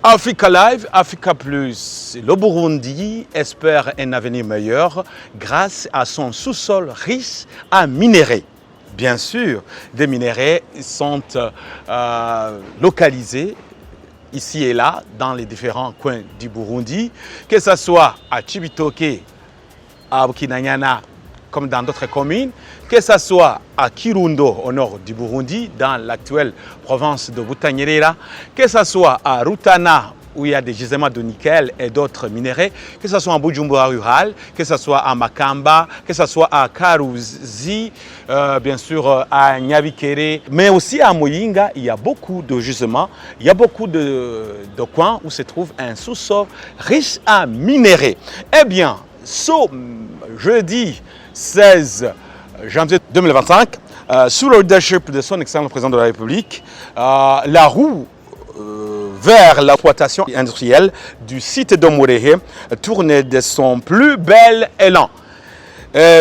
Africa Live, Africa Plus. Le Burundi espère un avenir meilleur grâce à son sous-sol riche en minéraux. Bien sûr, des minéraux sont localisés ici et là dans les différents coins du Burundi, que ce soit à Cibitoke, à Bukinanyana, comme dans d'autres communes, que ce soit à Kirundo, au nord du Burundi, dans l'actuelle province de Butanyerera, que ce soit à Rutana, où il y a des gisements de nickel et d'autres minéraux, que ce soit en Bujumbura rural, que ce soit à Makamba, que ce soit à Karuzi, bien sûr à Nyabikere, mais aussi à Muyinga, il y a beaucoup de gisements, il y a beaucoup de coins où se trouve un sous-sol riche en minéraux. Eh bien, ce jeudi 16 janvier 2025, sous le leadership de son excellent président de la République, la roue vers l'exploitation industrielle du site de Murehe tourne de son plus bel élan.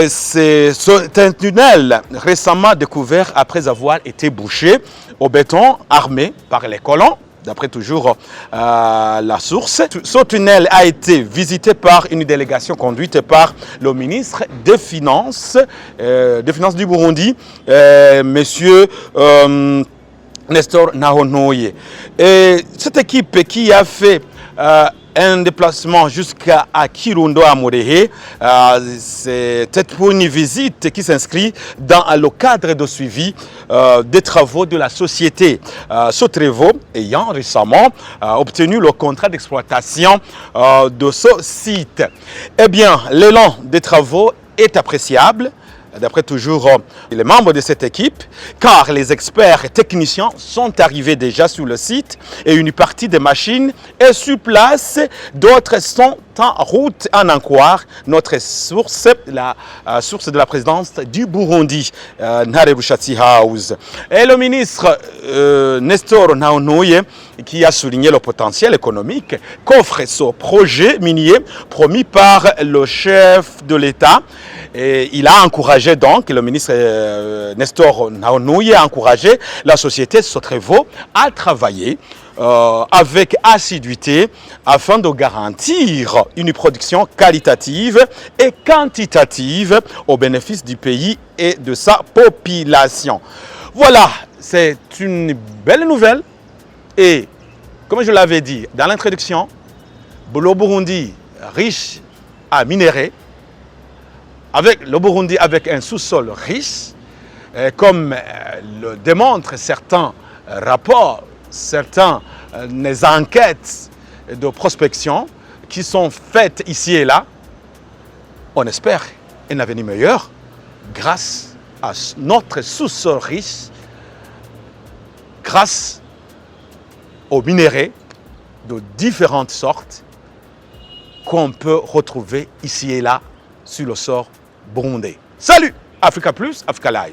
C'est un tunnel récemment découvert après avoir été bouché au béton armé par les colons. D'après toujours la source. Ce tunnel a été visité par une délégation conduite par le ministre des Finances du Burundi, monsieur Nestor Nahonoye. Et cette équipe qui a fait un déplacement jusqu'à Kirundo à Murehe, c'est pour une visite qui s'inscrit dans le cadre de suivi des travaux de la société Sotrevo, ayant récemment obtenu le contrat d'exploitation de ce site. Eh bien, l'élan des travaux est appréciable, d'après toujours les membres de cette équipe, car les experts et techniciens sont arrivés déjà sur le site et une partie des machines est sur place, d'autres sont en route à en croire notre source, la source de la présidence du Burundi, Nharerushati House. Et le ministre Nestor Nahonoye, qui a souligné le potentiel économique qu'offre ce projet minier promis par le chef de l'État. Et il a encouragé donc, le ministre Nestor Nahonoye a encouragé la société Sotrevo à travailler avec assiduité afin de garantir une production qualitative et quantitative au bénéfice du pays et de sa population. Voilà, c'est une belle nouvelle et comme je l'avais dit dans l'introduction, le Burundi riche en minéraux, avec le Burundi avec un sous-sol riche, comme le démontrent certains rapports, certaines enquêtes de prospection qui sont faites ici et là, on espère un avenir meilleur grâce à notre sous-sol riche, grâce aux minéraux de différentes sortes qu'on peut retrouver ici et là sur le sol burundais. Salut, Africa Plus, Africa Live.